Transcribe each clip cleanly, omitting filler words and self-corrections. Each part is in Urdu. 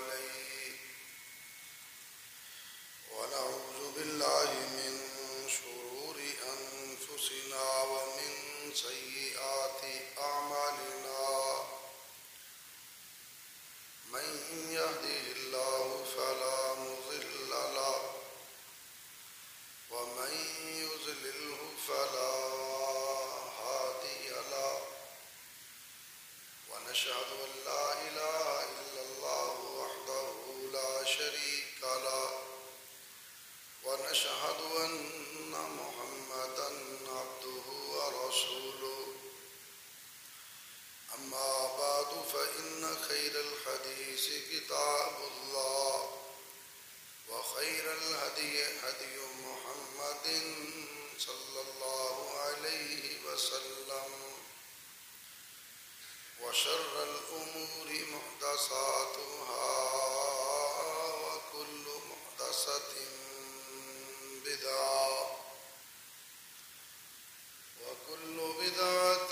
عليه ونعوذ بالله من شرور أنفسنا ومن سيئات أعمالنا من يهده الله فلا مضل له ومن يضلله فلا هادي له ونشهد أن لا إله إلا الله وحده لا شريك له ونشهد أن محمدا عبده ورسوله أما بعد فإن خير الحديث كتاب الله وخير الهدي هدي محمد صلى الله عليه وسلم وشر الأمور محدثاتها وكل محدثة بدعة وكل بدعة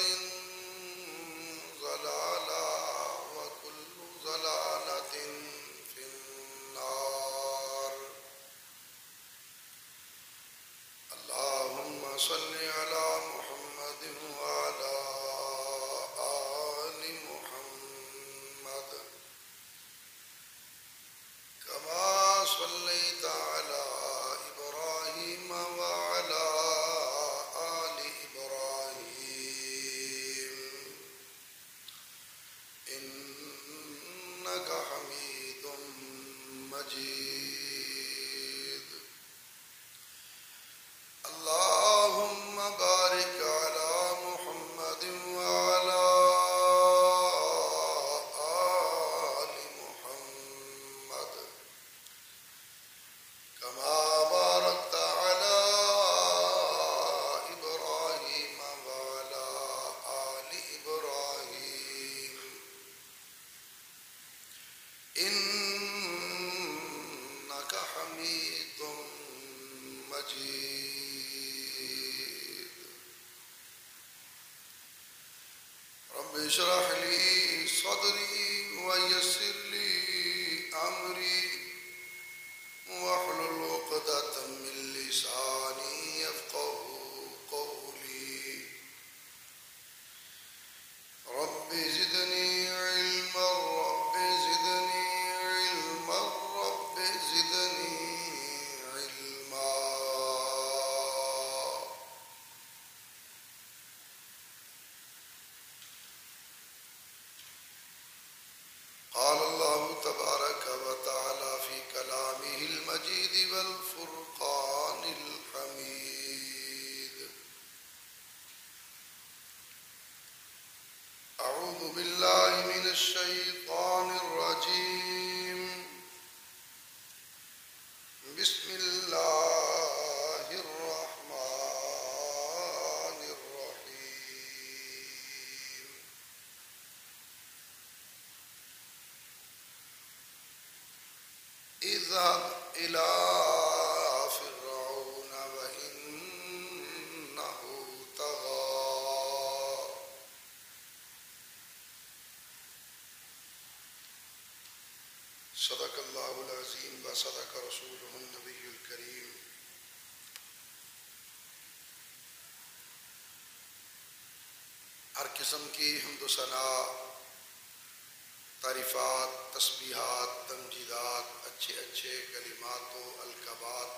ضلالة وكل ضلالة في النار. اللهم صل على محمد وعلى آل محمد كما صليت على إبراهيم وعلى آل إبراهيم إنك حميد مجيد. اللهم بارك على محمد وعلى آل محمد كما باركت على إبراهيم وعلى آل إبراهيم إنك حميد مجيد. رب اشرح لي صدري ويسر لي أمري واحلل عقدة من لساني يفقهوا قولي. رب زدني علما رب زدني علما رب زدني علما. قال الله تبارك وتعالى في كلامه المجيد والفرقان الحميد. أعوذ بالله من الشيطان الرجيم. بسم الله الرحمن الرحيم. اذهب إلى فرعون وإنه طغى. صدق الله العظيم وصدق رسوله النبي الكريم. ہر قسم کی حمد و ثنا، تعریفات، تسبیحات، تمجیدات، اچھے اچھے کلمات و القابات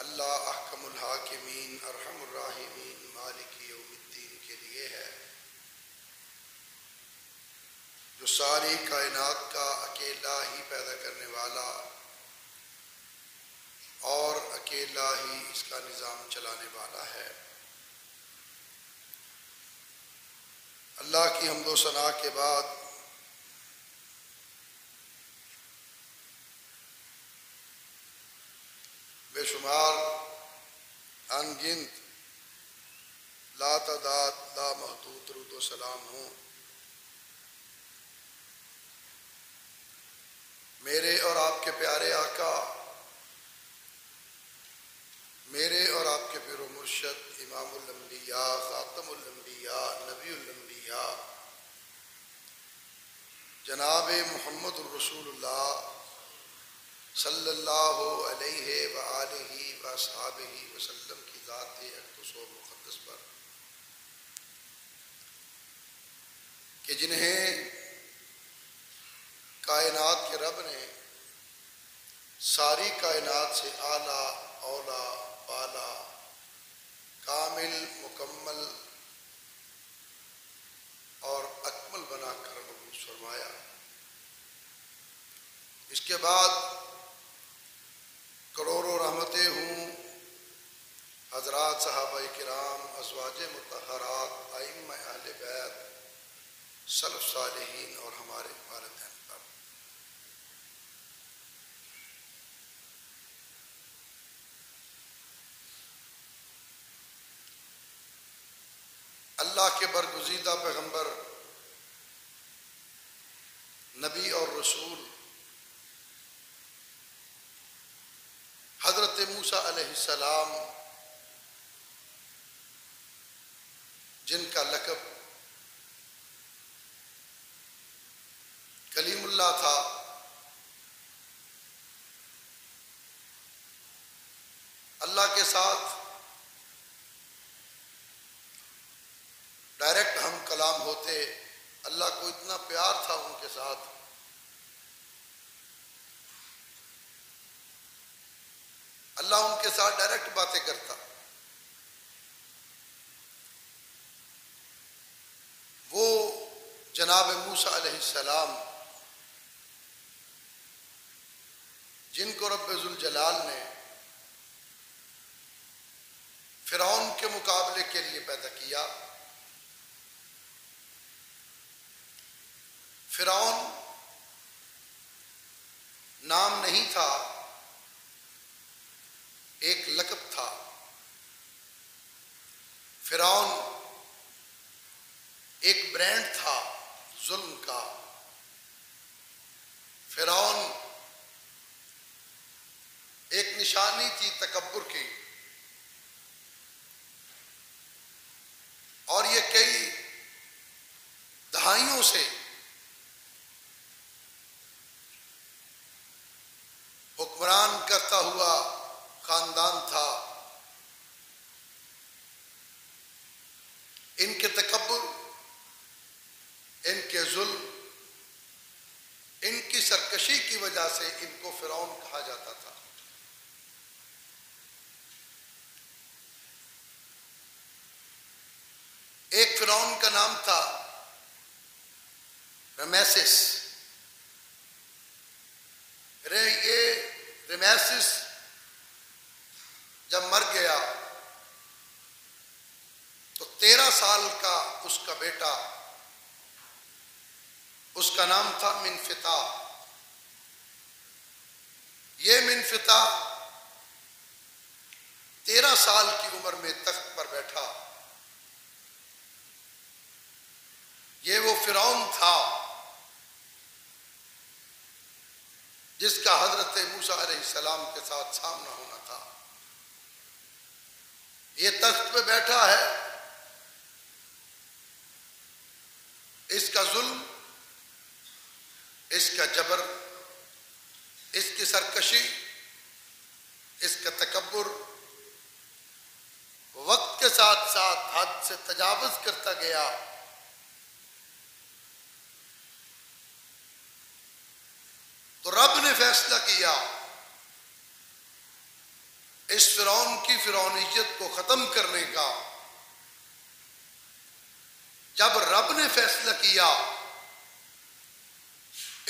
اللہ احکم الحاکمین ارحم الراحمین مالک یوم الدین کے لیے ہے، جو ساری کائنات کا اکیلا ہی پیدا کرنے والا اور اکیلا ہی اس کا نظام چلانے والا ہے۔ اللہ کی حمد و ثنا کے بعد بے شمار انگنت لا تعداد لا محدود درود و سلام ہوں میرے اور آپ کے پیارے آقا، میرے اور آپ کے پیر و مرشد امام الانبیاء، خاتم الانبیاء، نبی الانبیاء، جناب محمد الرسول اللہ صلی اللہ علیہ وآلہ وصحبہ وسلم کی ذات اقدس و مقدس پر کہ جنہیں کائنات کے رب نے ساری کائنات سے اعلیٰ اولا بالا کامل مکمل اور اکمل بنا کر مبعوث فرمایا. اس کے بعد کروڑوں رحمتیں ہوں حضرات صحابہ کرام، ازواج مطہرات، ائمہ اہل بیت، سلف صالحین اور ہمارے والدین پر. اللہ کے برگزیدہ پیغمبر، نبی اور رسول حضرت موسیٰ علیہ السلام، جن کا لقب کلیم اللہ تھا، اللہ کے ساتھ ڈائریکٹ ہم کلام ہوتے. اللہ کو اتنا پیار تھا ان کے ساتھ اللہ ان کے ساتھ ڈائریکٹ باتیں کرتا. وہ جناب موسیٰ علیہ السلام جن کو رب ذوالجلال نے فرعون کے مقابلے کے لیے پیدا کیا. فرعون نام نہیں تھا، ایک لقب تھا. فرعون ایک برانڈ تھا ظلم کا. فرعون ایک نشانی تھی تکبر کی. اور یہ کئی دہائیوں سے حکمران کرتا ہوا خاندان تھا. ان کے تکبر، ان کے ظلم، ان کی سرکشی کی وجہ سے ان کو فرعون کہا جاتا تھا. ایک فرعون کا نام تھا رمیسس. یہ رمیسس جب مر گیا تو 13 سال کا اس کا بیٹا، اس کا نام تھا منفتا. یہ منفتا 13 سال کی عمر میں تخت پر بیٹھا. یہ وہ فرعون تھا جس کا حضرت موسیٰ علیہ السلام کے ساتھ سامنا ہونا تھا. یہ تخت پہ بیٹھا ہے، اس کا ظلم، اس کا جبر، اس کی سرکشی، اس کا تکبر وقت کے ساتھ ساتھ حد سے تجاوز کرتا گیا. تو رب نے فیصلہ کیا اس فرعون کی فرعونیت کو ختم کرنے کا. جب رب نے فیصلہ کیا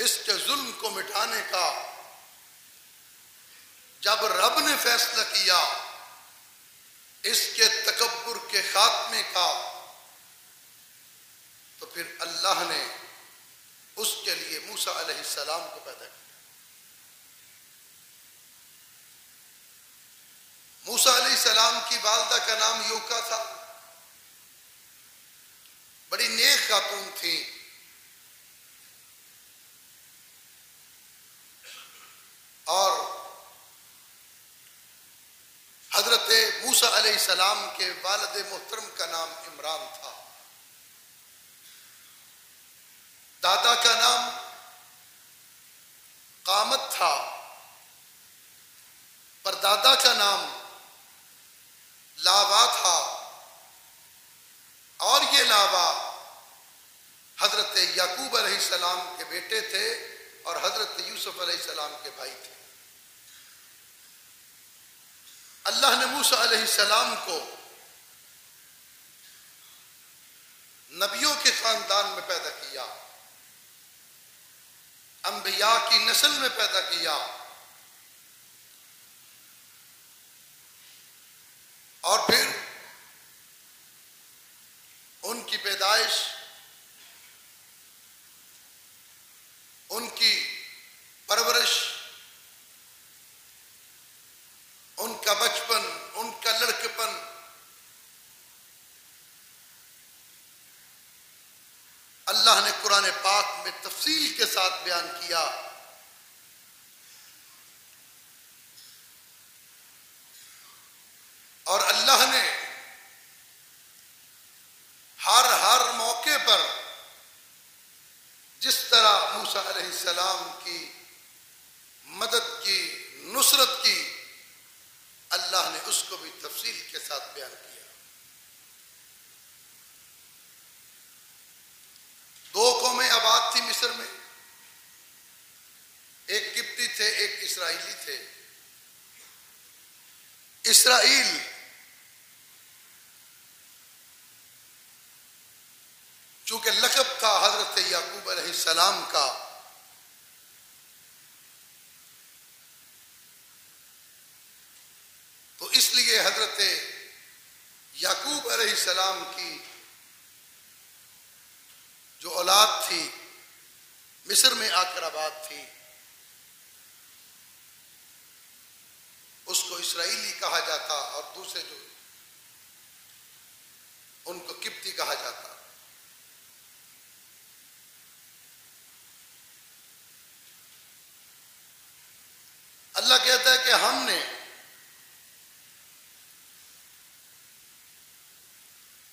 اس کے ظلم کو مٹانے کا، جب رب نے فیصلہ کیا اس کے تکبر کے خاتمے کا، تو پھر اللہ نے اس کے لیے موسیٰ علیہ السلام کو پیدا کیا. موسیٰ علیہ السلام کی والدہ کا نام یوکا تھا. بڑی نیک خاتون تھی. اور حضرت موسیٰ علیہ السلام کے والد محترم کا نام عمران تھا. دادا کا نام تھا، پردادا کا نام لاوا تھا، اور یہ لاوا حضرت یعقوب علیہ السلام کے بیٹے تھے اور حضرت یوسف علیہ السلام کے بھائی تھے۔ اللہ نے موسیٰ علیہ السلام کو نبیوں کے خاندان میں پیدا کیا، انبیاء کی نسل میں پیدا کیا، اور پھر ان کی پیدائش، ان کی پرورش، ان کا بچپن، ان کا لڑکپن، اللہ نے قرآن پاک میں تفصیل کے ساتھ بیان کیا۔ اور اللہ نے ہر موقع پر جس طرح موسیٰ علیہ السلام کی مدد کی، نصرت کی، اللہ نے اس کو بھی تفصیل کے ساتھ بیان کیا۔ دو قومیں آباد تھی مصر میں، ایک قبطی تھے، ایک اسرائیلی تھے۔ اسرائیل چونکہ لقب تھا حضرت یعقوب علیہ السلام کا، تو اس لیے حضرت یعقوب علیہ السلام کی جو اولاد تھی مصر میں آ کر آباد تھی، اس کو اسرائیلی کہا جاتا اور دوسرے جو ان کو قبطی کہا جاتا۔ اللہ کہتا ہے کہ ہم نے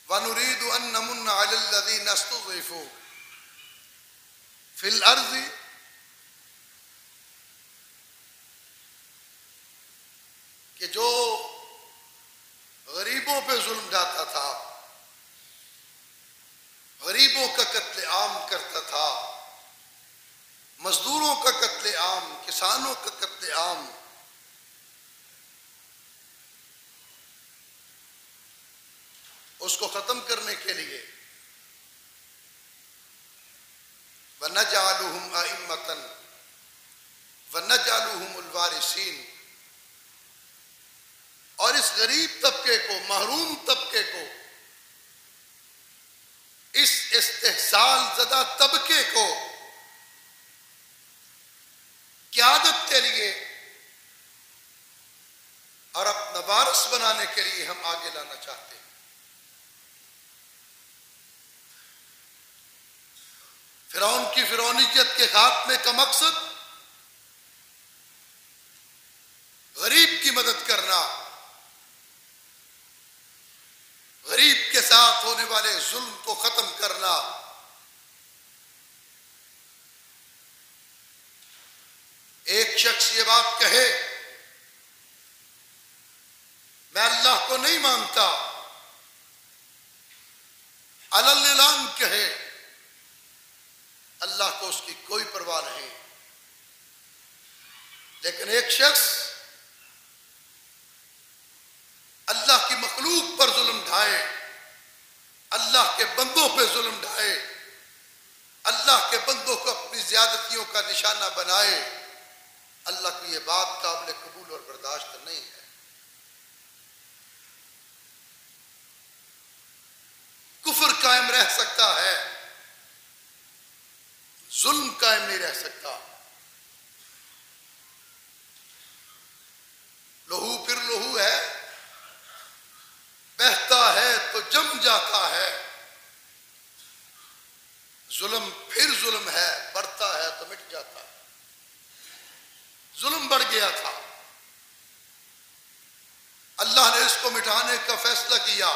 وَنُرِيدُ أَن نَّمُنَّ عَلَى الَّذِينَ اسْتُضْعِفُوا فِي الْأَرْضِ، کہ جو غریبوں پہ ظلم ڈھاتا تھا، غریبوں کا قتل عام کرتا تھا، مزدوروں کا قتل عام، کسانوں کا قتل عام، اس کو ختم کرنے کے لیے وَنَجْعَلُهُمْ أَئِمَّةً وَنَجْعَلُهُمُ الْوَارِثِينَ، اور اس غریب طبقے کو، محروم طبقے کو، اس استحصال زدہ طبقے کو قیادت کے لیے اور اپنا وارث بنانے کے لیے ہم آگے لانا چاہتے ہیں۔ فرعون کی فرعونیت کے خاتمے کا مقصد غریب کی مدد کرنا، غریب کے ساتھ ہونے والے ظلم کو ختم کرنا۔ ایک شخص یہ بات کہے میں اللہ کو نہیں مانتا، علل اعلان کہے، اللہ کو اس کی کوئی پرواہ نہیں، لیکن ایک شخص اللہ کی مخلوق پر ظلم ڈھائے، اللہ کے بندوں پہ ظلم ڈھائے، اللہ کے بندوں کو اپنی زیادتیوں کا نشانہ بنائے، اللہ کی یہ بات قابل قبول اور برداشت نہیں ہے۔ کفر قائم رہ سکتا ہے، ظلم قائم نہیں رہ سکتا۔ لہو پھر لہو ہے، بہتا ہے تو جم جاتا ہے، ظلم پھر ظلم ہے، بڑھتا ہے تو مٹ جاتا ہے۔ ظلم بڑھ گیا تھا، اللہ نے اس کو مٹانے کا فیصلہ کیا۔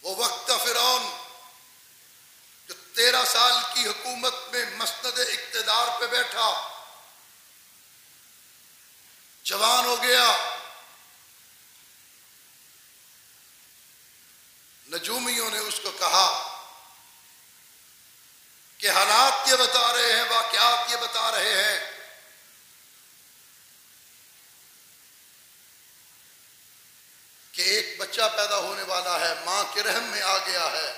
وہ وقت فرعون جو 13 سال کی حکومت میں مسند اقتدار پہ بیٹھا، جوان ہو گیا، نجومیوں نے اس کو کہا کہ حالات یہ بتا رہے ہیں، واقعات یہ بتا رہے ہیں کہ ایک بچہ پیدا ہونے والا ہے، ماں کے رحم میں آ گیا ہے،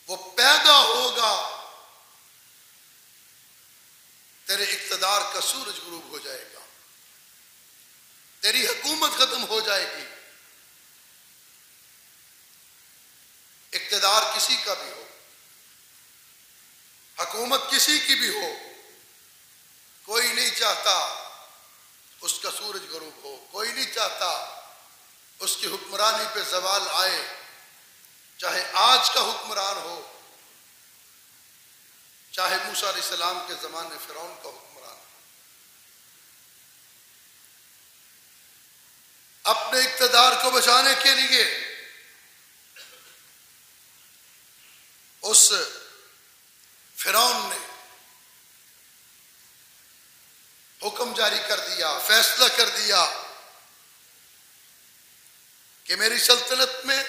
وہ پیدا ہوگا، تیرے اقتدار کا سورج غروب ہو جائے گا، تیری حکومت ختم ہو جائے گی۔ اقتدار کسی کا بھی ہو، حکومت کسی کی بھی ہو، کوئی نہیں چاہتا اس کا سورج غروب ہو، کوئی نہیں چاہتا اس کی حکمرانی پہ زوال آئے، چاہے آج کا حکمران ہو، چاہے موسیٰ علیہ السلام کے زمانے فرعون کا حکمران ہو۔ اپنے اقتدار کو بچانے کے لیے اس فرعون نے حکم جاری کر دیا، فیصلہ کر دیا کہ میری سلطنت میں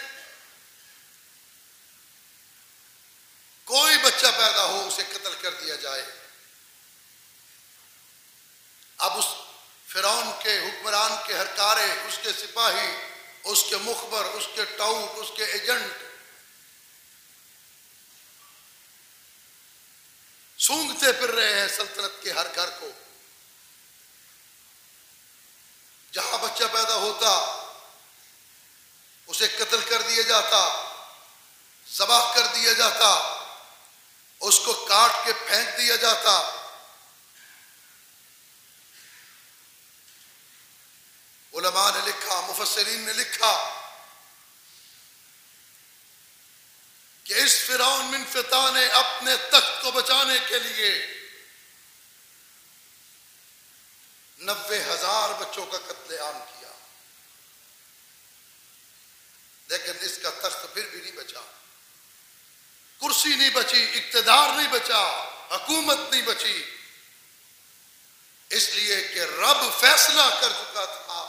کوئی بچہ پیدا ہو اسے قتل کر دیا جائے۔ اب اس فرعون کے حکمران کے ہر کارے، اس کے سپاہی، اس کے مخبر، اس کے ٹاؤٹ، اس کے ایجنٹ سونگتے پھر رہے ہیں سلطنت کے ہر گھر کو۔ جہاں بچہ پیدا ہوتا اسے قتل کر دیا جاتا، ذبح کر دیا جاتا، اس کو کاٹ کے پھینک دیا جاتا۔ علماء نے لکھا، مفسرین نے لکھا کہ اس فرعون من فتح نے اپنے تخت کو بچانے کے لیے 90,000 بچوں کا قتل عام کیا، لیکن اس کا تخت پھر بھی نہیں بچا، کرسی نہیں بچی، اقتدار نہیں بچا، حکومت نہیں بچی، اس لیے کہ رب فیصلہ کر چکا تھا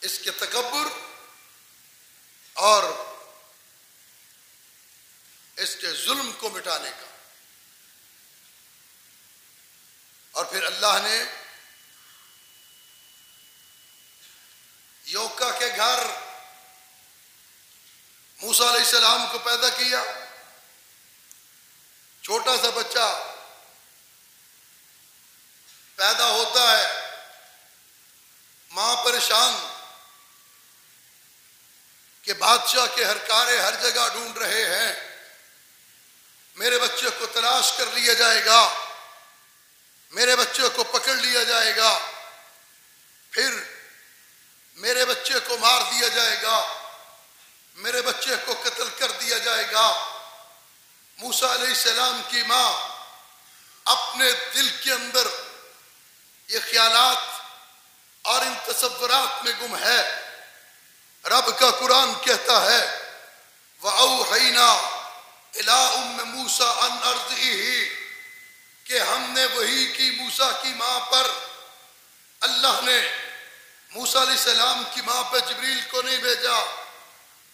اس کے تکبر اور اس کے ظلم کو مٹانے کا۔ اور پھر اللہ نے یوکا کے گھر موسیٰ علیہ السلام کو پیدا کیا، چھوٹا سا بچہ پیدا ہوتا ہے، ماں پریشان کہ بادشاہ کے ہر کارے ہر جگہ ڈھونڈ رہے ہیں، میرے بچے کو تلاش کر لیا جائے گا، میرے بچے کو پکڑ لیا جائے گا، پھر میرے بچے کو مار دیا جائے گا، میرے بچے کو قتل کر دیا جائے گا۔ موسیٰ علیہ السلام کی ماں اپنے دل کے اندر یہ خیالات اور ان تصورات میں گم ہے۔ رب کا قرآن کہتا ہے وَأَوْحَيْنَا إِلَىٰ أُمِّ مُوسَىٰ أَنْ أَرْضِعِهِ، کہ ہم نے وحی کی موسیٰ کی ماں پر۔ اللہ نے موسیٰ علیہ السلام کی ماں پہ جبریل کو نہیں بھیجا،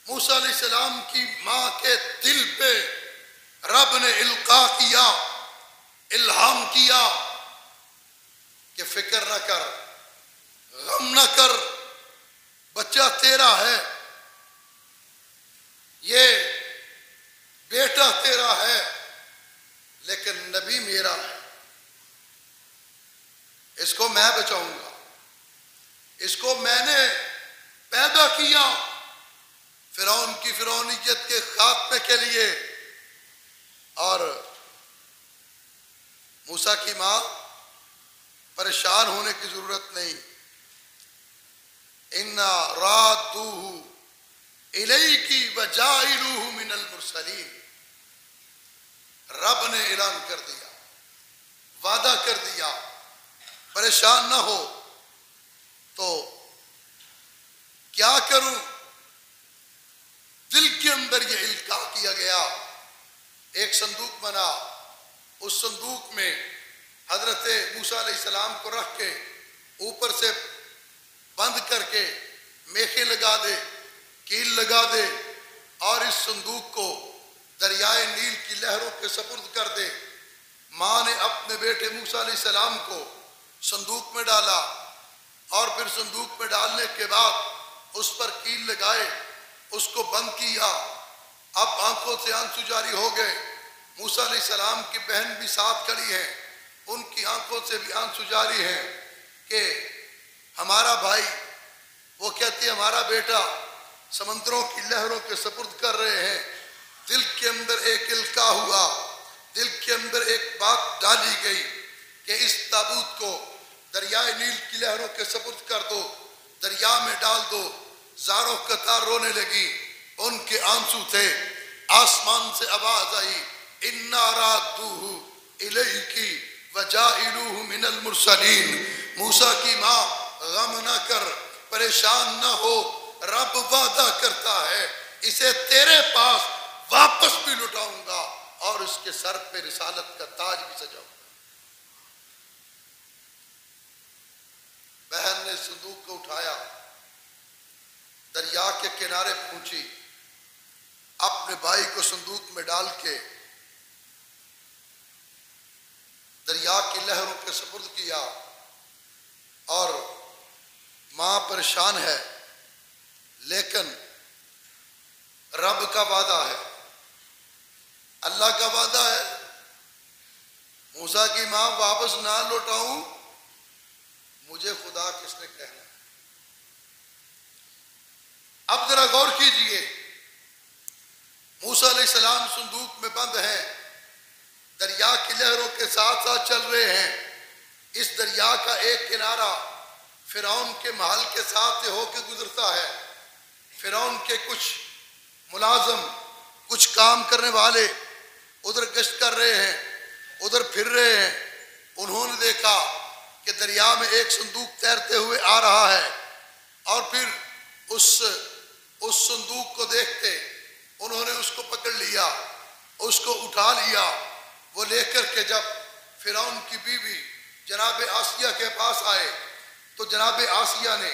موسیٰ علیہ السلام کی ماں کے دل پہ رب نے القاء کیا، الہام کیا کہ فکر نہ کر، غم نہ کر، بچہ تیرا ہے، یہ بیٹا تیرا ہے، لیکن نبی میرا ہے، اس کو میں بچاؤں گا، اس کو میں نے پیدا کیا فرعون کی فرعونیت کے خاتمے کے لیے۔ اور موسیٰ کی ماں پریشان ہونے کی ضرورت نہیں، اِنَّا رَادُّوهُ إِلَيْكِ وَجَاعِلُوهُ مِنَ الْمُرْسَلِينَ، رب نے اعلان کر دیا، وعدہ کر دیا، پریشان نہ ہو۔ تو کیا کروں؟ دل کے اندر یہ القاء کیا گیا ایک صندوق بنا، اس صندوق میں حضرت موسیٰ علیہ السلام کو رکھ کے اوپر سے بند کر کے میخیں لگا دے، کیل لگا دے، اور اس صندوق کو دریائے نیل کی لہروں کے سپرد کر دے۔ ماں نے اپنے بیٹے موسیٰ علیہ السلام کو صندوق میں ڈالا، اور پھر صندوق میں ڈالنے کے بعد اس پر کیل لگائے، اس کو بند کیا۔ اب آنکھوں سے آنسو جاری ہو گئے۔ موسیٰ علیہ السلام کی بہن بھی ساتھ کھڑی ہیں، ان کی آنکھوں سے بھی آنسو جاری ہیں کہ ہمارا بھائی، وہ کہتی ہے ہمارا بیٹا سمندروں کی لہروں کے سپرد کر رہے ہیں۔ دل کے اندر ایک القاء ہوا، دل کے اندر ایک بات ڈالی گئی کہ اس تابوت کو دریائے نیل کی لہروں کے سپرد کر دو، دریا میں ڈال دو۔ زاروں قطار رونے لگی، ان کے آنسو تھے۔ آسمان سے آواز آئی، اِنَّا رَادُّوهُ إِلَيْكِ وَجَاعِلُوهُ مِنَ الْمُرْسَلِينَ۔ موسیٰ کی ماں غم نہ کر، پریشان نہ ہو، رب وعدہ کرتا ہے اسے تیرے پاس واپس بھی لٹاؤں گا اور اس کے سر پہ رسالت کا تاج بھی سجاؤں گا۔ بہن نے صندوق کو اٹھایا، دریا کے کنارے پہنچی، اپنے بھائی کو صندوق میں ڈال کے دریا کی لہروں کے سپرد کیا، اور ماں پریشان ہے، لیکن رب کا وعدہ ہے، اللہ کا وعدہ ہے، موسیٰ کی ماں واپس نہ لوٹاؤں، مجھے خدا کس نے کہنا۔ اب ذرا غور کیجئے، موسیٰ علیہ السلام صندوق میں بند ہیں، دریا کی لہروں کے ساتھ ساتھ چل رہے ہیں۔ اس دریا کا ایک کنارہ فرعون کے محل کے ساتھ سے ہو کے گزرتا ہے۔ فرعون کے کچھ ملازم، کچھ کام کرنے والے ادھر گشت کر رہے ہیں، ادھر پھر رہے ہیں۔ انہوں نے دیکھا کہ دریا میں ایک صندوق تیرتے ہوئے آ رہا ہے، اور پھر اس صندوق کو دیکھتے انہوں نے اس کو پکڑ لیا، اس کو اٹھا لیا۔ وہ لے کر کے جب فرعون کی بیوی جناب آسیہ کے پاس آئے تو جناب آسیہ نے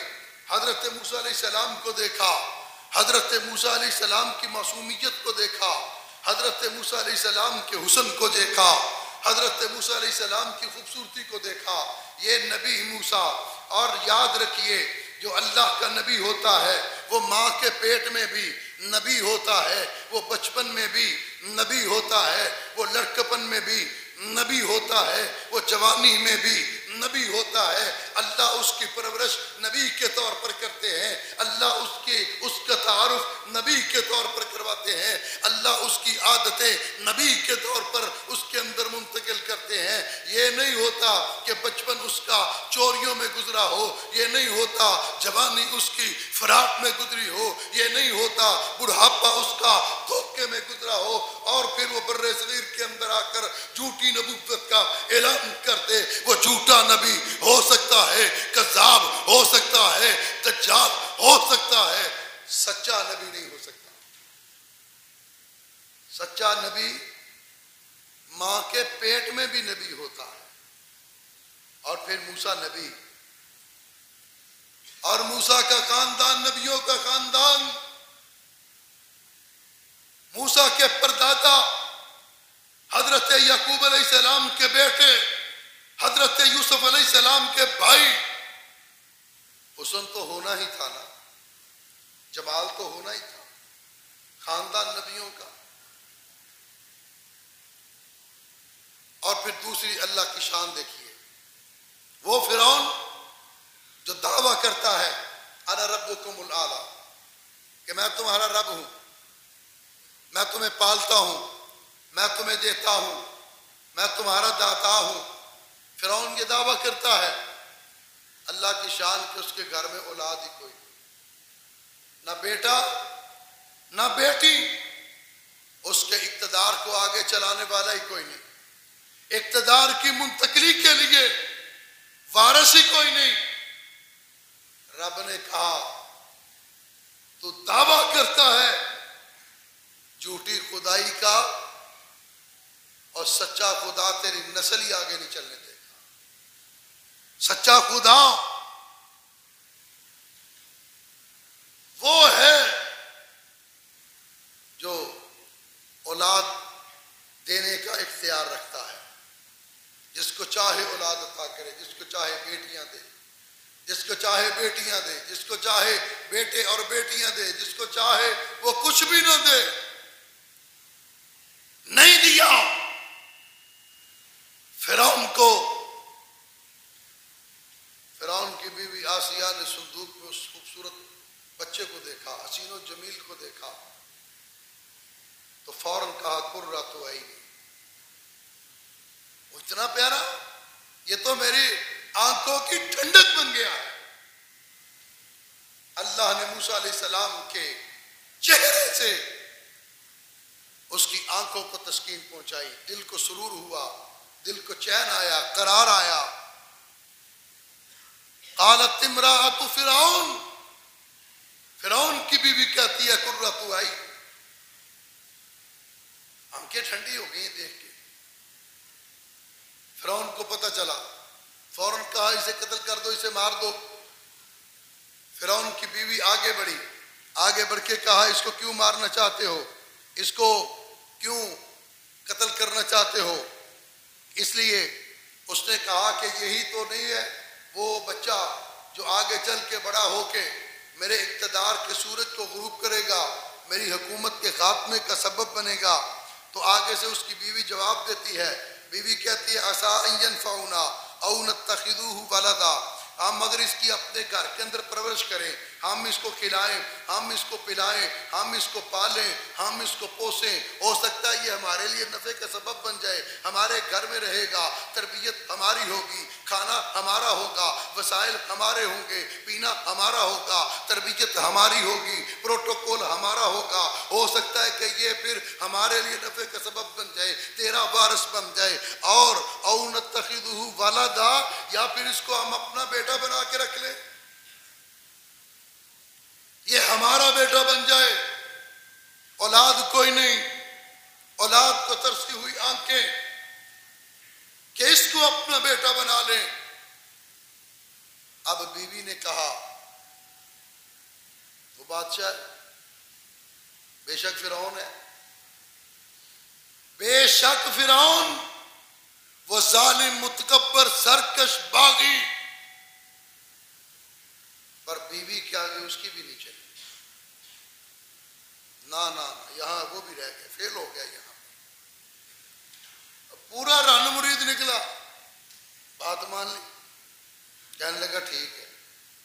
حضرت موسیٰ علیہ السلام کو دیکھا، حضرت موسیٰ علیہ السلام کی معصومیت کو دیکھا، حضرت موسیٰ علیہ السلام کے حسن کو دیکھا، حضرت موسیٰ علیہ السلام کی خوبصورتی کو دیکھا۔ یہ نبی موسیٰ، اور یاد رکھیے جو اللہ کا نبی ہوتا ہے وہ ماں کے پیٹ میں بھی نبی ہوتا ہے، وہ بچپن میں بھی نبی ہوتا ہے، وہ لڑکپن میں بھی نبی ہوتا ہے، وہ جوانی میں بھی نبی ہوتا ہے۔ اللہ اس کی پرورش نبی کے طور پر کرتے ہیں، اللہ اس کا تعارف نبی کے طور پر کرواتے ہیں، اللہ اس کی عادتیں نبی کے طور پر اس کے اندر منتقل کرتے ہیں۔ یہ نہیں ہوتا کہ بچپن اس کا چوریوں میں گزرا ہو، یہ نہیں ہوتا جوانی اس کی فراق میں گزری ہو، یہ نہیں ہوتا بڑھاپا اس کا دھوکے میں گزرا ہو، اور پھر وہ بر صغیر کے اندر آ کر جھوٹی نبوت کا اعلان کرتے۔ وہ جھوٹا نبی ہو سکتا ہے، کذاب ہو سکتا ہے، دجال ہو سکتا ہے، سچا نبی نہیں ہو سکتا۔ سچا نبی ماں کے پیٹ میں بھی نبی ہوتا ہے، اور پھر موسیٰ نبی، اور موسیٰ کا خاندان نبیوں کا خاندان۔ موسیٰ کے پردادا حضرت یعقوب علیہ السلام کے بیٹے، حضرت یوسف علیہ السلام کے بھائی۔ حسن تو ہونا ہی تھا نا، جمال تو ہونا ہی تھا، خاندان نبیوں کا۔ اور پھر دوسری اللہ کی شان دیکھیے، وہ فرعون جو دعویٰ کرتا ہے انا ربکم الاعلی، کہ میں تمہارا رب ہوں، میں تمہیں پالتا ہوں، میں تمہیں دیتا ہوں، میں تمہارا داتا ہوں۔ فرعون یہ دعویٰ کرتا ہے، اللہ کی شان کہ اس کے گھر میں اولاد ہی کوئی نہ بیٹا نہ بیٹی، اس کے اقتدار کو آگے چلانے والا ہی کوئی نہیں، اقتدار کی منتقلی کے لیے وارث ہی کوئی نہیں۔ رب نے کہا تو دعویٰ کرتا ہے جھوٹی خدائی کا، سچا خدا تیری نسل ہی آگے نہیں چلنے دے گا. سچا خدا وہ ہے جو اولاد دینے کا اختیار رکھتا ہے. جس کو چاہے اولاد عطا کرے, جس کو چاہے بیٹیاں دے, جس کو چاہے بیٹیاں دے, جس کو چاہے بیٹے اور بیٹیاں دے, جس کو چاہے وہ کچھ بھی نہ دے. نہیں دیا. فرعون کو, فرعون کی بیوی آسیہ نے صندوق میں اس خوبصورت بچے کو دیکھا, حسین و جمیل کو دیکھا, تو فوراً کہا قرۃ عین. وہ اتنا پیارا, یہ تو میری آنکھوں کی ٹھنڈک بن گیا ہے. اللہ نے موسیٰ علیہ السلام کے چہرے سے اس کی آنکھوں کو تسکین پہنچائی, دل کو سرور ہوا, دل کو چین آیا, قرار آیا. قالت امرأۃ فرعون, فرعون کی بیوی کہتی ہے قرۃ عین. آنکھیں ٹھنڈی ہو گئی دیکھ کے. فرعون کو پتہ چلا, فوراً کہا اسے قتل کر دو, اسے مار دو. فرعون کی بیوی آگے بڑھی, آگے بڑھ کے کہا اس کو کیوں مارنا چاہتے ہو, اس کو کیوں قتل کرنا چاہتے ہو؟ اس لیے اس نے کہا کہ یہی تو نہیں ہے وہ بچہ جو آگے چل کے بڑا ہو کے میرے اقتدار کے سورج کو غروب کرے گا, میری حکومت کے خاتمے کا سبب بنے گا. تو آگے سے اس کی بیوی جواب دیتی ہے, بیوی کہتی ہے عسیٰ ان ینفعنا او نتخذوہ ولدا, ہم اگر اس کی اپنے گھر کے اندر پرورش کریں, ہم اس کو کھلائیں, ہم اس کو پلائیں, ہم اس کو پالیں, ہم اس کو پوسیں, ہو سکتا ہے یہ ہمارے لیے نفع کا سبب بن جائے, ہمارے گھر میں رہے گا, تربیت ہماری ہوگی, کھانا ہمارا ہوگا, وسائل ہمارے ہوں گے, پینا ہمارا ہوگا, تربیت ہماری ہوگی, پروٹوکول ہمارا ہوگا. ہو سکتا ہے کہ یہ پھر ہمارے لیے نفع کا سبب بن جائے, تیرا وارث بن جائے. اور او نتخذہ ولدا, یا پھر اس کو ہم اپنا بیٹا بنا کے رکھ لیں, یہ ہمارا بیٹا بن جائے. اولاد کوئی نہیں, اولاد کو ترسی ہوئی آنکھیں کہ اس کو اپنا بیٹا بنا لیں. اب بیوی نے کہا وہ بادشاہ بے شک فرعون ہے, بے شک فرعون وہ ظالم متکبر سرکش باغی, پر بیوی کے آگے اس کی بھی نہیں چلی. نہ یہاں وہ بھی رہ گیا, فیل ہو گیا. یہاں پورا رن مرید نکلا, بات مان لی, کہنے لگا ٹھیک ہے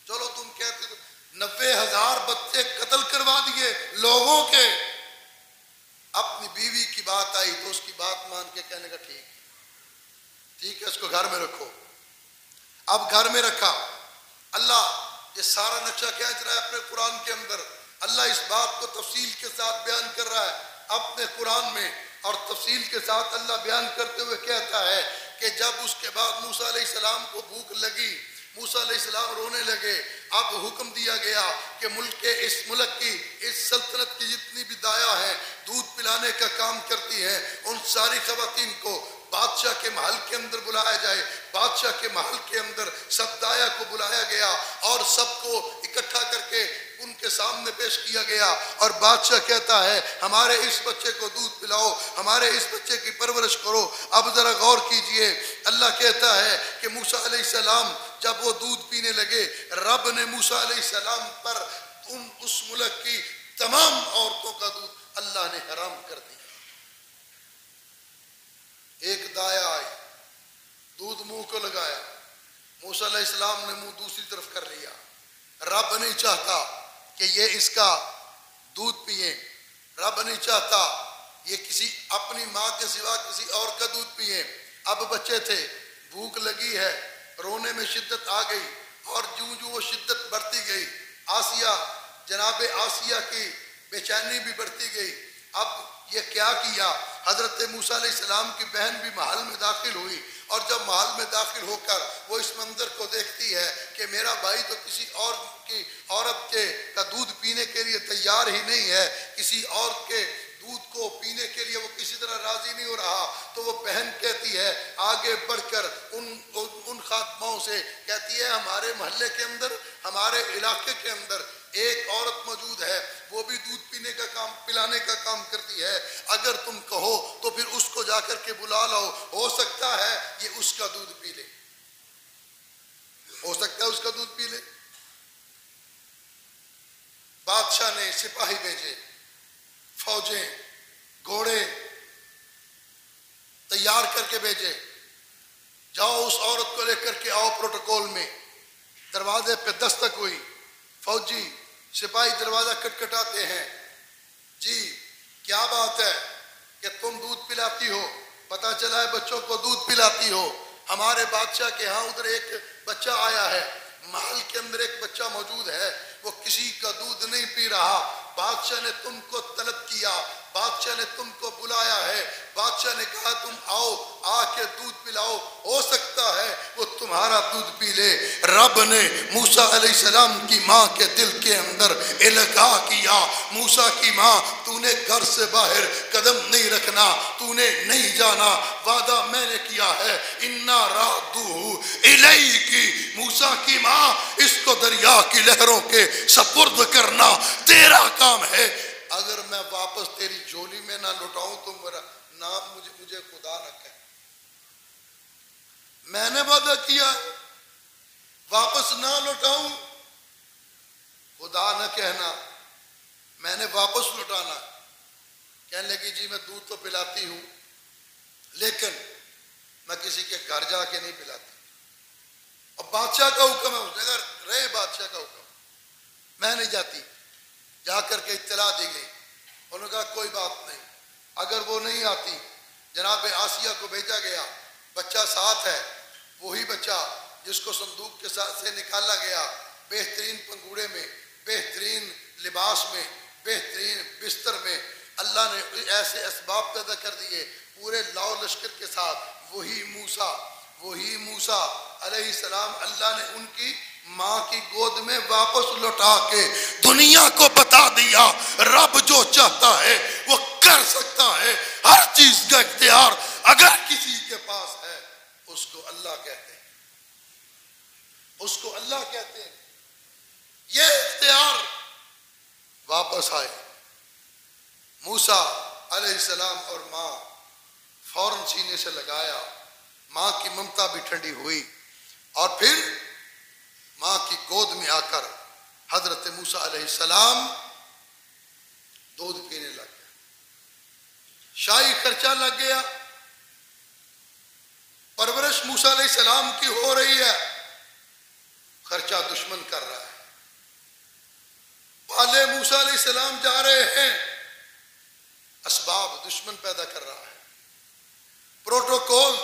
چلو تم کہتے تو 90,000 بچے قتل کروا دیے لوگوں کے, اپنی بیوی کی بات آئی تو اس کی بات مان کے کہنے لگا ٹھیک ہے اس کو گھر میں رکھو. اب گھر میں رکھا. اللہ یہ سارا نقشہ کھینچ رہا ہے اپنے قرآن کے اندر. اللہ اس بات کو تفصیل کے ساتھ بیان کر رہا ہے اپنے قرآن میں, اور تفصیل کے ساتھ اللہ بیان کرتے ہوئے کہتا ہے کہ جب اس کے بعد موسیٰ علیہ السلام کو بھوک لگی, موسیٰ علیہ السلام رونے لگے, اب حکم دیا گیا کہ اس ملک کی, اس سلطنت کی جتنی بھی دایا ہیں دودھ پلانے کا کام کرتی ہیں, ان ساری خواتین کو بادشاہ کے محل کے اندر بلایا جائے. بادشاہ کے محل کے اندر سب دایا کو بلایا گیا اور سب کو اکٹھا کر کے ان کے سامنے پیش کیا گیا, اور بادشاہ کہتا ہے ہمارے اس بچے کو دودھ پلاؤ, ہمارے اس بچے کی پرورش کرو. اب ذرا غور کیجئے, اللہ کہتا ہے کہ موسیٰ علیہ السلام جب وہ دودھ پینے لگے, رب نے موسیٰ علیہ السلام پر اس ملک کی تمام عورتوں کا دودھ اللہ نے حرام کر دیا. ایک دایا آئی, دودھ منہ کو لگایا, موسیٰ علیہ السلام نے منہ دوسری طرف کر لیا. رب نہیں چاہتا کہ یہ اس کا دودھ پیئیں, رب نہیں چاہتا یہ کسی اپنی ماں کے سوا کسی اور کا دودھ پیئیں. اب بچے تھے, بھوک لگی ہے, رونے میں شدت آ گئی, اور جو وہ شدت بڑھتی گئی, آسیہ جناب آسیہ کی بے چینی بھی بڑھتی گئی. اب یہ کیا کیا, حضرت موسیٰ علیہ السلام کی بہن بھی محل میں داخل ہوئی, اور جب محل میں داخل ہو کر وہ اس منظر کو دیکھتی ہے کہ میرا بھائی تو کسی اور کی عورت کا دودھ پینے کے لیے تیار ہی نہیں ہے, کسی اور کے دودھ کو پینے کے لیے وہ کسی طرح طرح راضی نہیں ہو رہا تو وہ بہن کہتی ہے آگے بڑھ کر ان خاتماؤں سے کہتی ہے ہمارے محلے کے اندر ہمارے علاقے کے اندر ایک عورت موجود ہے وہ بھی دودھ پینے کا کام پلانے کا کام کرتی ہے اگر تم کہو تو پھر اس کو جا کر کے بلا لاؤ ہو سکتا ہے یہ اس کا دودھ پی لے ہو سکتا ہے اس کا دودھ پی لے بادشاہ نے سپاہی بھیجے فوجیں گھوڑے تیار کر کے بھیجے جاؤ اس عورت کو لے کر کے آؤ پروٹوکول میں دروازے پہ دستک ہوئی فوجی سپاہی دروازہ کٹکھٹاتے ہیں جی کیا بات ہے کہ تم دودھ پلاتی ہو پتہ چلا ہے بچوں کو دودھ پلاتی ہو ہمارے بادشاہ کے ہاں ادھر ایک بچہ آیا ہے محل کے اندر ایک بچہ موجود ہے وہ کسی کا دودھ نہیں پی رہا بادشاہ نے تم کو طلب کیا بادشاہ نے تم کو بلایا ہے بادشاہ نے کہا تم آؤ آ کے دودھ پلاؤ ہو سکتا ہے وہ تمہارا دودھ پی لے رب نے موسیٰ علیہ السلام کی ماں کے دل کے اندر القاء کیا موسیٰ کی ماں تو نے گھر سے باہر قدم نہیں رکھنا تو نے نہیں جانا وعدہ میں نے کیا ہے انا رادوہ الیکی موسیٰ کی ماں اس کو دریا کی لہروں کے سپرد کرنا تیرا کام ہے اگر میں واپس تیری جھولی میں نہ لٹاؤں تو میرا نام مجھے خدا نہ کہے میں نے وعدہ کیا واپس نہ لٹاؤں خدا نہ کہنا میں نے واپس لٹانا کہنے لگی جی میں دودھ تو پلاتی ہوں لیکن میں کسی کے گھر جا کے نہیں پلاتی اب بادشاہ کا حکم ہے اس نے کہا رہے بادشاہ کا حکم میں نہیں جاتی جا کر کے اطلاع دی گئی انہوں نے کہا کوئی بات نہیں اگر وہ نہیں آتی جناب آسیہ کو بھیجا گیا بچہ ساتھ ہے وہی بچہ جس کو صندوق کے ساتھ سے نکالا گیا بہترین پنگوڑے میں بہترین لباس میں بہترین بستر میں اللہ نے ایسے اسباب پیدا کر دیے پورے لاؤ لشکر کے ساتھ وہی موسیٰ علیہ السلام اللہ نے ان کی ماں کی گود میں واپس لوٹا کے دنیا کو بتا دیا رب جو چاہتا ہے وہ کر سکتا ہے ہر چیز کا اختیار اگر کسی کے پاس ہے اس کو اللہ کہتے ہیں اس کو اللہ کہتے ہیں یہ اختیار واپس آئے موسیٰ علیہ السلام اور ماں فوراً سینے سے لگایا ماں کی ممتا بھی ٹھنڈی ہوئی اور پھر ماں کی گود میں آ کر حضرت موسیٰ علیہ السلام دودھ پینے لگ گیا شاہی خرچہ لگ گیا پرورش موسیٰ علیہ السلام کی ہو رہی ہے خرچہ دشمن کر رہا ہے پالے موسیٰ علیہ السلام جا رہے ہیں اسباب دشمن پیدا کر رہا ہے پروٹوکول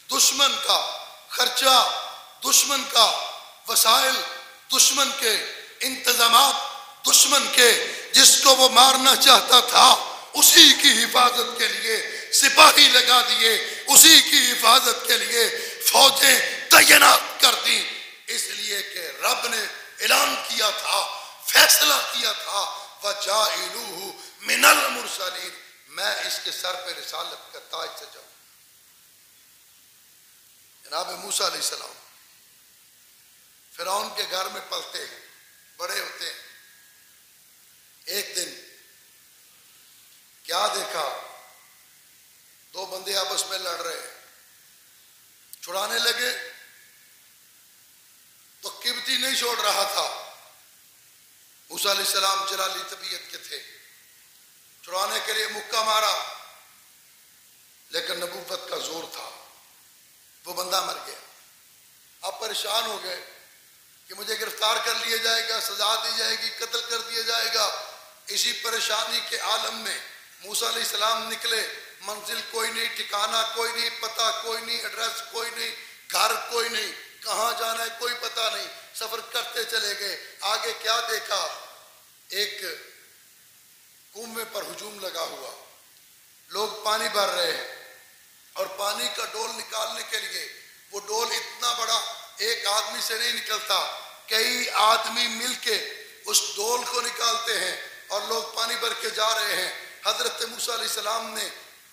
دشمن کا خرچہ دشمن کا وسائل دشمن کے انتظامات دشمن کے جس کو وہ مارنا چاہتا تھا اسی کی حفاظت کے لیے سپاہی لگا دیے اسی کی حفاظت کے لیے فوجیں تعینات کر دی اس لیے کہ رب نے اعلان کیا تھا فیصلہ کیا تھا وَجَائِلُوهُ مِنَ الْمُرْسَلِينَ میں اس کے سر پہ رسالت کا تاج سجاؤں جناب موسیٰ علیہ السلام فرعون کے گھر میں پلتے ہیں بڑے ہوتے ہیں ایک دن کیا دیکھا دو بندے آپس میں لڑ رہے چھڑانے لگے تو قبطی نہیں چھوڑ رہا تھا موسیٰ علیہ السلام جلالی طبیعت کے تھے چھڑانے کے لیے مکہ مارا لیکن نبوت کا زور تھا وہ بندہ مر گیا آپ پریشان ہو گئے کہ مجھے گرفتار کر لیا جائے گا سزا دی جائے گی قتل کر دیا جائے گا اسی پریشانی کے عالم میں موسیٰ علیہ السلام نکلے منزل کوئی نہیں ٹھکانہ کوئی نہیں پتہ کوئی نہیں ایڈریس کوئی نہیں گھر کوئی نہیں کہاں جانا ہے کوئی پتہ نہیں سفر کرتے چلے گئے آگے کیا دیکھا ایک کنویں پر ہجوم لگا ہوا لوگ پانی بھر رہے ہیں اور پانی کا ڈول نکالنے کے لیے وہ ڈول اتنا بڑا ایک آدمی سے نہیں نکلتا کئی آدمی مل کے اس ڈول کو نکالتے ہیں اور لوگ پانی بھر کے جا رہے ہیں حضرت موسیٰ علیہ السلام نے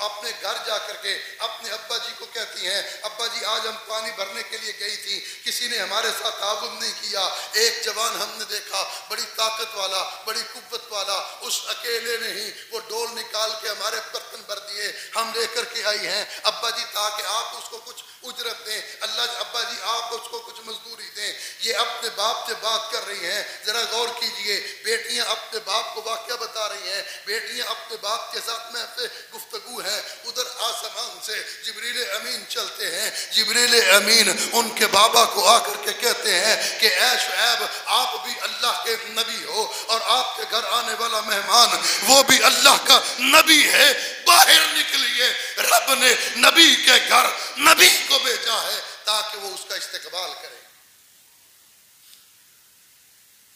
اپنے گھر جا کر کے اپنے ابا جی کو کہتی ہیں ابا جی آج ہم پانی بھرنے کے لیے گئی تھی, کسی نے ہمارے ساتھ تعاون نہیں کیا. ایک جوان ہم نے دیکھا بڑی طاقت والا بڑی قوت والا, اس اکیلے نے ہی وہ ڈول نکال کے ہمارے برتن بھر دیے, ہم لے کر کے آئی ہیں ابا جی تاکہ آپ اس کو کچھ اجرت دیں. اللہ ابا جی آپ اس کو کچھ مزدوری دیں. یہ اپنے باپ سے بات کر رہی ہیں. ذرا غور کیجئے, بیٹیاں اپنے باپ کو واقعہ بتا رہی ہیں, بیٹیاں اپنے باپ کے ساتھ میں سے گفتگو ہے. ادھر آسمان سے جبریل امین چلتے ہیں. جبریل امین ان کے بابا کو آ کر کے کہتے ہیں کہ اے شعیب آپ بھی اللہ کے نبی ہو اور آپ کے گھر آنے والا مہمان وہ بھی اللہ کا نبی ہے, باہر نکلیے. رب نے نبی کے گھر نبی کو بھیجا ہے تاکہ وہ اس کا استقبال کرے.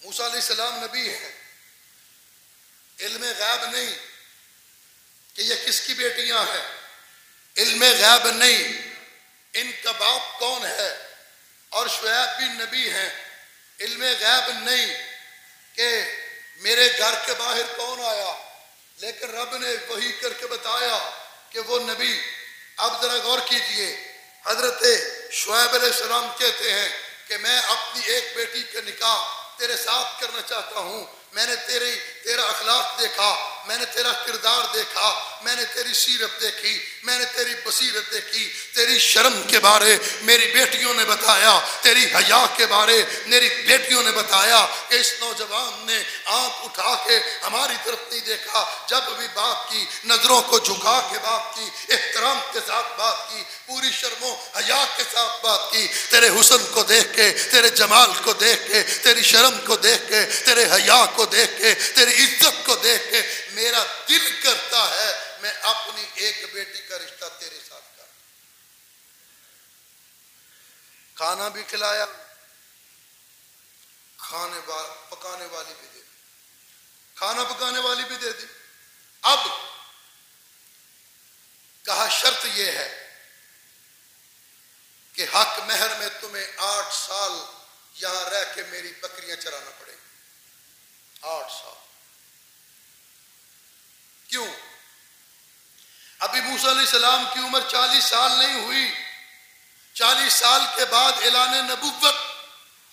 موسیٰ علیہ السلام نبی ہیں, علم غیب نہیں کہ یہ کس کی بیٹیاں ہیں, علم غیب نہیں ان کا باپ کون ہے, اور شعیب بھی نبی ہیں. علم غیب نہیں کہ میرے گھر کے باہر کون آیا, لیکن رب نے وحی کر کے بتایا کہ وہ نبی. اب ذرا غور کیجئے, حضرت شعیب علیہ السلام کہتے ہیں کہ میں اپنی ایک بیٹی کا نکاح تیرے ساتھ کرنا چاہتا ہوں. میں نے تیرا اخلاق دیکھا, میں نے تیرا کردار دیکھا, میں نے تیری سیرت دیکھی, میں نے تیری بصیرت دیکھی. تیری شرم کے بارے میری بیٹیوں نے بتایا, تیری حیا کے بارے میری بیٹیوں نے بتایا کہ اس نوجوان نے آنکھ اٹھا کے ہماری طرف نہیں دیکھا. جب بھی بات کی نظروں کو جھکا کے بات کی, احترام کے ساتھ بات کی, پوری شرم و حیا کے ساتھ بات کی. تیرے حسن کو دیکھ کے, تیرے جمال کو دیکھ کے, تیری شرم کو دیکھ کے, تیرے حیا کو دیکھ کے, تیری عزت کو دیکھ کے میرا دل کرتا ہے میں اپنی ایک بیٹی کا رشتہ تیرے ساتھ کر. کھانا بھی کھلایا, پکانے والی بھی دے دی, کھانا پکانے والی بھی دے دی. اب کہا شرط یہ ہے کہ حق مہر میں تمہیں 8 سال یہاں رہ کے میری بکریاں چرانا پڑے گی. 8 سال. کیوں؟ ابھی موسیٰ علیہ السلام کی عمر 40 سال نہیں ہوئی. 40 سال کے بعد اعلان نبوت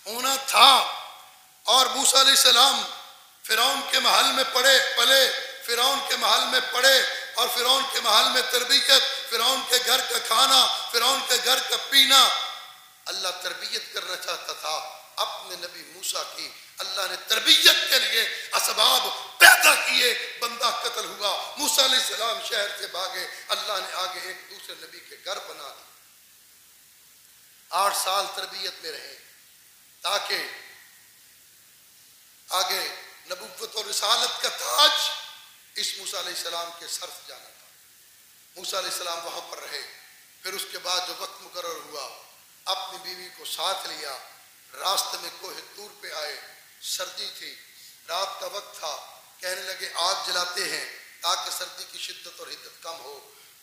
ہونا تھا, اور موسیٰ علیہ السلام فرعون کے محل میں پلے, فرعون کے محل میں پڑے, اور فرعون کے محل میں تربیت, فرعون کے گھر کا کھانا, فرعون کے گھر کا پینا. اللہ تربیت کرنا چاہتا تھا اپنے نبی موسیٰ کی. اللہ نے تربیت کے لیے اسباب پیدا کیے, بندہ قتل ہوا, موسیٰ علیہ السلام شہر سے بھاگے, اللہ نے آگے ایک دوسرے نبی کے گھر بنا دی. 8 سال تربیت میں رہے تاکہ آگے نبوت اور رسالت کا تاج اس موسیٰ علیہ السلام کے سر سے جانا تھا. موسیٰ علیہ السلام وہاں پر رہے. پھر اس کے بعد جو وقت مقرر ہوا اپنی بیوی کو ساتھ لیا, راستے میں کوہ طور پہ آئے. سردی تھی, رات کا وقت تھا, کہنے لگے آگ جلاتے ہیں تاکہ سردی کی شدت اور حدت کم ہو.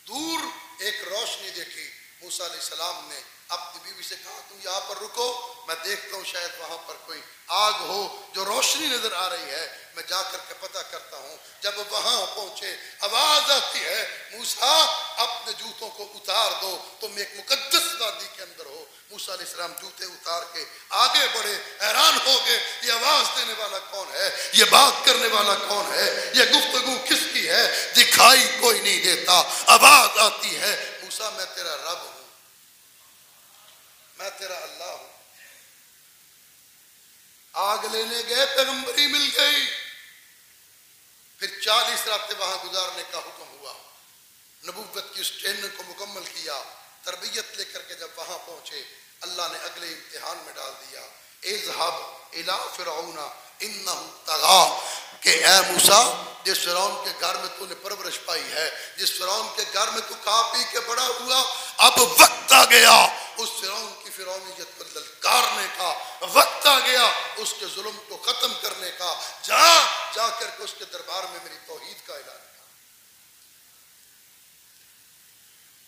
دور ایک روشنی دیکھی. موسیٰ علیہ السلام نے اپنی بیوی سے کہا تم یہاں پر رکو, میں دیکھتا ہوں شاید وہاں پر کوئی آگ ہو جو روشنی نظر آ رہی ہے, میں جا کر کے پتہ کرتا ہوں. جب وہاں پہنچے آواز آتی ہے موسیٰ اپنے جوتوں کو اتار دو, تم ایک مقدس وادی کے اندر ہو. موسیٰ علیہ السلام جوتے اتار کے آگے بڑھے, حیران ہو گئے یہ آواز دینے والا کون ہے, یہ بات کرنے والا کون ہے, یہ گفتگو کس کی ہے. دکھائی کوئی نہیں دیتا, آواز آتی ہے موسیٰ میں تیرا رب ہوں, میں تیرا اللہ ہوں. آگ لینے گئے, پیغمبری مل گئی. پھر 40 راتیں وہاں گزارنے کا حکم ہوا. نبوت کی اس ٹریننگ کو مکمل کیا, تربیت لے کر کے جب وہاں پہنچے اللہ نے اگلے امتحان میں ڈال دیا. اذهب الى فرعون انه طغى, کہ اے موسیٰ جس فرعون کے گھر میں تو نے پرورش پائی ہے, جس فرعون کے گھر میں تو کھا پی کے بڑا ہوا, اب وقت آ گیا اس فرعون کی فرعونیت کو للکارنے کا, وقت آ گیا اس کے ظلم کو ختم کرنے کا. جا کر کے اس کے دربار میں میری توحید کا اعلان کیا.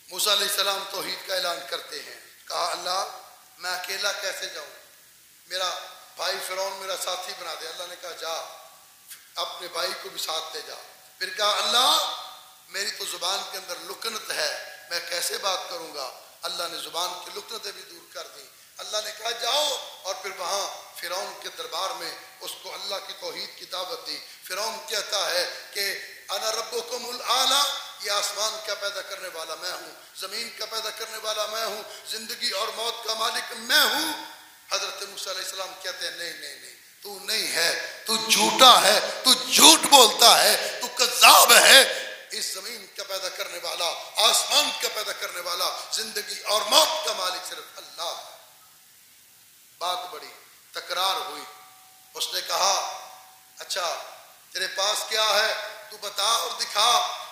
موسیٰ علیہ السلام توحید کا اعلان کرتے ہیں. کہا اللہ میں اکیلا کیسے جاؤں, میرا بھائی فرعون میرا ساتھی بنا دے. اللہ نے کہا جا اپنے بھائی کو بھی ساتھ لے جا. پھر کہا اللہ میری تو زبان کے اندر لکنت ہے، میں کیسے بات کروں گا؟ اللہ نے زبان کی لکنتیں بھی دور کر دی۔ اللہ نے کہا جاؤ، اور پھر وہاں فرعون کے دربار میں اس کو اللہ کی توحید کی دعوت دی۔ فرعون کہتا ہے کہ انا ربکم الاعلی، یہ آسمان کا پیدا کرنے والا میں ہوں، زمین کا پیدا کرنے والا میں ہوں، زندگی اور موت کا مالک میں ہوں۔ حضرت موسیٰ علیہ السلام کہتے ہیں نہیں نہیں نہیں، تو نہیں ہے، تو جھوٹا ہے، تو جھوٹ بولتا ہے، تو کذاب ہے۔ اس زمین کا پیدا کرنے والا، آسمان کا پیدا کرنے والا، زندگی اور موت کا مالک صرف اللہ ہے۔ بات بڑی تکرار ہوئی۔ اس نے کہا اچھا تیرے پاس کیا ہے، تو بتا اور دکھا۔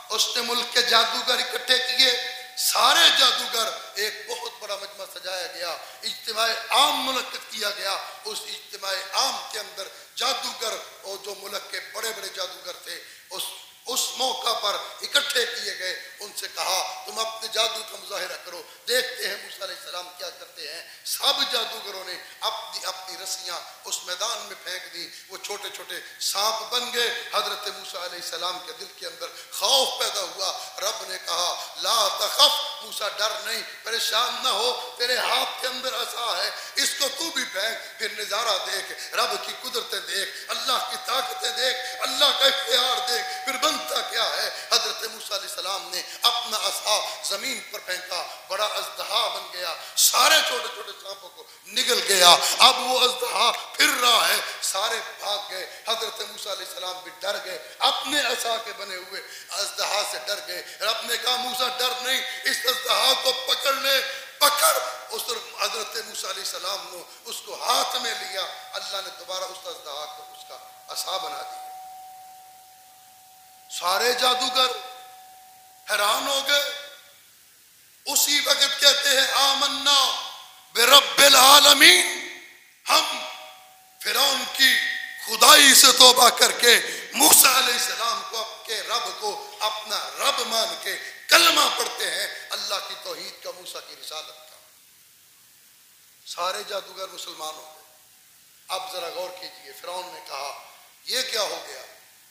اس نے ملک کے جادوگر اکٹھے کیے، سارے جادوگر، ایک بہت بڑا مجمع سجایا گیا، اجتماع عام منعقد کیا گیا۔ اس اجتماع عام کے اندر جادوگر اور جو ملک کے بڑے بڑے جادوگر تھے اس موقع پر اکٹھے کیے گئے۔ ان سے کہا تم اپنے جادو کا مظاہرہ کرو، دیکھتے ہیں موسیٰ علیہ السلام کیا کرتے ہیں۔ سب جادوگروں نے اپنی اپنی رسیاں اس میدان میں پھینک دی، وہ چھوٹے چھوٹے سانپ بن گئے۔ حضرت موسیٰ علیہ السلام کے دل کے اندر خوف پیدا ہوا۔ رب نے کہا لا تخف، موسیٰ ڈر نہیں، پریشان نہ ہو، تیرے ہاتھ کے اندر عصا ہے، اس کو تو بھی پھینک، پھر نظارہ دیکھ، رب کی قدرتیں دیکھ، اللہ کی طاقتیں دیکھ، اللہ کا اختیار دیکھ، پھر بنتا کیا ہے۔ حضرت موسیٰ علیہ السلام نے اپنا عصا زمین پر پھینکا، بڑا اژدہا بن گیا، سارے چھوٹے چھوٹے سانپوں کو نگل گیا۔ اب وہ اژدہا پھر رہا ہے، سارے بھاگ گئے۔ حضرت موسیٰ علیہ السلام بھی ڈر گئے، اپنے عصا کے بنے ہوئے اژدہا سے ڈر گئے۔ رب نے کہا موسیٰ ڈر نہیں، اس اژدہا کو پکڑ لے، پکڑ۔ اس حضرت موسیٰ علیہ السلام نے اس کو ہاتھ میں لیا، اللہ نے دوبارہ اس اژدہا کو اس کا عصا بنا دیا۔ سارے جادوگر حیران ہو گئے۔ اسی وقت کہتے ہیں آمنا برب العالمین، ہم فرعون کی خدائی سے توبہ کر کے موسیٰ علیہ السلام کو کے رب کو اپنا رب مان کے کلمہ پڑھتے ہیں، اللہ کی توحید کا، موسیٰ کی رسالت کا۔ سارے جادوگر مسلمان ہو گئے۔ اب ذرا غور کیجئے، فرعون نے کہا یہ کیا ہو گیا،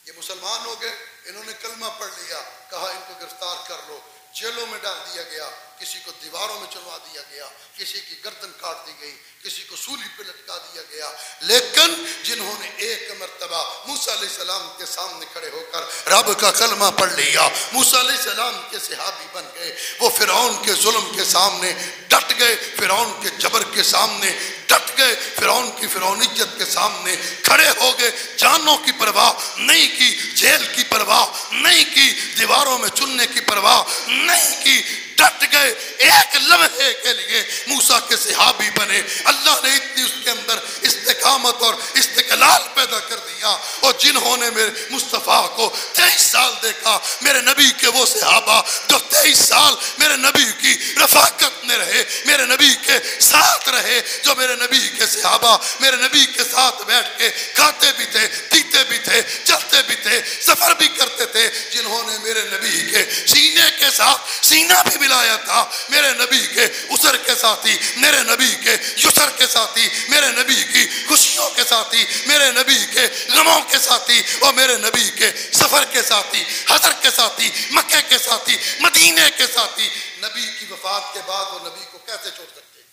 یہ مسلمان ہو گئے، انہوں نے کلمہ پڑھ لیا، کہا ان کو گرفتار کر لو۔ جیلوں میں ڈال دیا گیا، کسی کو دیواروں میں چلوا دیا گیا، کسی کی گردن کاٹ دی گئی، کسی کو سولی پہ لٹکا دیا گیا۔ لیکن جنہوں نے ایک مرتبہ موسیٰ علیہ السلام کے سامنے کھڑے ہو کر رب کا کلمہ پڑھ لیا، موسیٰ علیہ السلام کے صحابی بن گئے، وہ فرعون کے ظلم کے سامنے ڈٹ گئے، فرعون کے جبر کے سامنے ڈٹ گئے، فرعون کی فرعونیت کے سامنے کھڑے ہو گئے، جانوں کی پرواہ نہیں کی، جیل کی پرواہ نہیں کی، دیواروں میں چننے کی پرواہ نہیں کی، ڈٹ گئے۔ ایک لمحے کے لیے موسیٰ کے صحابی بنے۔ اللہ نے اتنی اس کے اندر استقامت اور استقلال پیدا کر دیا، اور جنہوں نے میرے مصطفیٰ کو 23 سال دیکھا، میرے نبی کے وہ صحابہ جو 23 سال میرے نبی کی رفاقت میں رہے، میرے نبی کے ساتھ رہے، جو میرے نبی کے صحابہ میرے نبی کے ساتھ بیٹھ کے کھاتے بھی تھے، پیتے بھی تھے، چلتے بھی تھے، سفر بھی کرتے تھے، جنہوں نے میرے نبی کے سینے کے ساتھ سینہ بھی ملایا تھا، میرے نبی کے اسر کے ساتھی، میرے نبی کے یسر کے ساتھی، میرے نبی کی خوشیوں کے ساتھی، میرے نبی کے غموں کے ساتھی، اور میرے نبی کے سفر کے ساتھی، حضر کے ساتھی، مکے کے ساتھی، مدینے کے ساتھی۔ نبی کی وفات کے بعد وہ نبی کو کیسے چھوڑ سکتے ہیں؟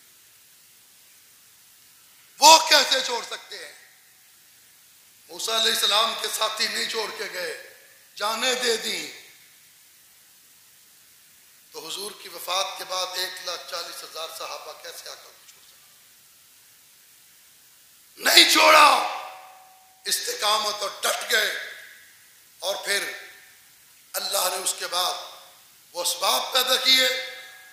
وہ کیسے چھوڑ سکتے ہیں؟ موسیٰ علیہ السلام کے ساتھی نہیں چھوڑ کے گئے، جانیں دے دیں۔ تو حضور کی وفات کے بعد 1,40,000 صحابہ کیسے آقا کو چھوڑ سکتے؟ نہیں چھوڑا، استقامت اور ڈٹ گئے۔ اور پھر اللہ نے اس کے بعد وہ اسباب پیدا کیے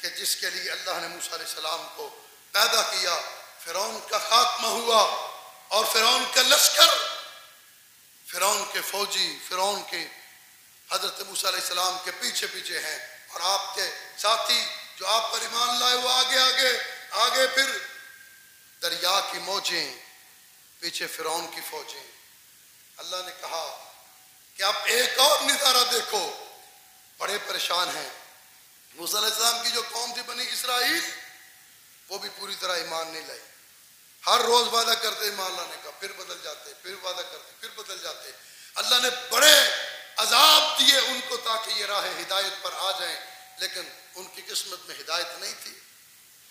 کہ جس کے لیے اللہ نے موسیٰ علیہ السلام کو پیدا کیا۔ فرعون کا خاتمہ ہوا، اور فرعون کا لشکر، فرعون کے فوجی، فرعون کے حضرت موسیٰ علیہ السلام کے پیچھے پیچھے ہیں، اور آپ کے ساتھی جو آپ پر ایمان لائے وہ آگے آگے آگے، پھر دریا کی موجیں، پیچھے فرعون کی فوجیں۔ اللہ نے کہا کہ آپ ایک اور نظارہ دیکھو، بڑے پریشان ہیں۔ موسیٰ علیہ السلام کی جو قوم تھی بنی اسرائیل، وہ بھی پوری طرح ایمان نہیں لائی، ہر روز وعدہ کرتے ایمان لانے کا، پھر بدل جاتے، پھر وعدہ کرتے، پھر بدل جاتے۔ اللہ نے بڑے عذاب دیے ان کو تاکہ یہ راہ ہدایت پر آ جائیں، لیکن ان کی قسمت میں ہدایت نہیں تھی۔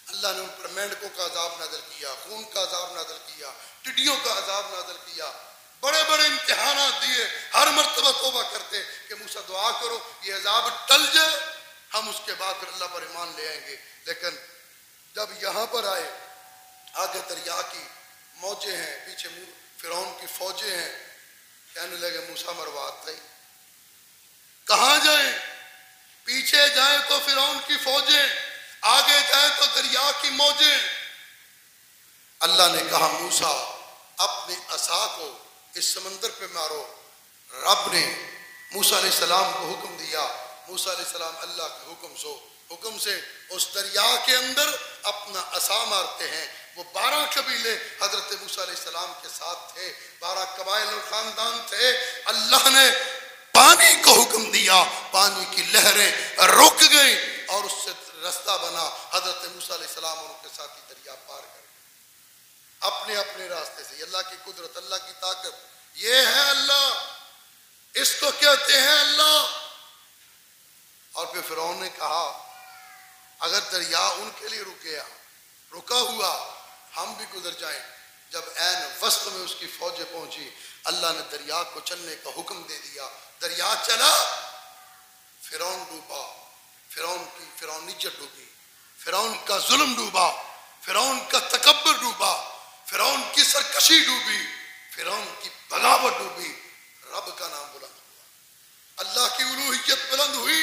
اللہ نے ان پر مینڈکوں کا عذاب نازل کیا، خون کا عذاب نازل کیا، ٹڈیوں کا عذاب نازل کیا، بڑے بڑے امتحانات دیے۔ ہر مرتبہ توبہ کرتے کہ موسیٰ دعا کرو یہ عذاب ٹل جائے، ہم اس کے بعد پھر اللہ پر ایمان لے آئیں گے۔ لیکن جب یہاں پر آئے، آگے دریا کی موجیں ہیں، پیچھے فرعون کی فوجیں ہیں، کہنے لگے موسیٰ مرواتا ہی، کہاں جائیں؟ پیچھے جائیں تو فرعون کی فوجیں، آگے جائیں تو دریا کی موجیں۔ اللہ نے کہا موسیٰ اپنی عصا کو اس سمندر پہ مارو۔ رب نے موسیٰ علیہ السلام کو حکم دیا، موسیٰ علیہ السلام اللہ کے حکم سے اس دریا کے اندر اپنا عصا مارتے ہیں۔ وہ 12 قبیلے حضرت موسیٰ علیہ السلام کے ساتھ تھے، 12 قبائل اور خاندان تھے۔ اللہ نے پانی کو حکم دیا، پانی کی لہریں رک گئیں اور اس سے رستہ بنا۔ حضرت موسیٰ علیہ السلام اور ان کے ساتھی دریا پار کر گئے اپنے اپنے راستے سے۔ اللہ کی قدرت، اللہ کی طاقت، یہ ہے اللہ، اس کو کہتے ہیں اللہ۔ اور پھر فرعون نے کہا اگر دریا ان کے لیے رکا ہوا، ہم بھی گزر جائیں۔ جب عین وسط میں اس کی فوجیں پہنچی، اللہ نے دریا کو چلنے کا حکم دے دیا، دریا چلا، فرعون ڈوبا، فرعون کی فرعونیت ڈوبی، فرعون کا ظلم ڈوبا، فرعون کا تکبر ڈوبا، فرعون کی سرکشی ڈوبی، فرعون کی بغاوت ڈوبی۔ رب کا نام بلند ہوا، اللہ کی الوہیت بلند ہوئی،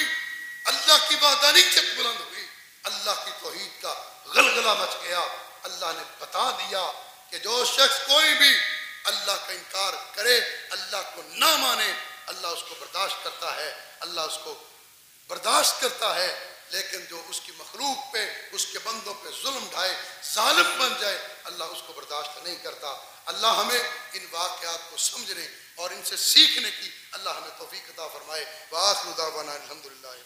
اللہ کی وحدانیت بلند ہوئی، اللہ کی توحید کا غلغلہ مچ گیا۔ اللہ نے بتا دیا کہ جو شخص کوئی بھی اللہ کا انکار کرے، اللہ کو نہ مانے، اللہ اس کو برداشت کرتا ہے، اللہ اس کو برداشت کرتا ہے، لیکن جو اس کی مخلوق پہ، اس کے بندوں پہ ظلم ڈھائے، ظالم بن جائے، اللہ اس کو برداشت نہیں کرتا۔ اللہ ہمیں ان واقعات کو سمجھنے اور ان سے سیکھنے کی اللہ ہمیں توفیق عطا فرمائے۔ وآخر دعوانا الحمدللہ۔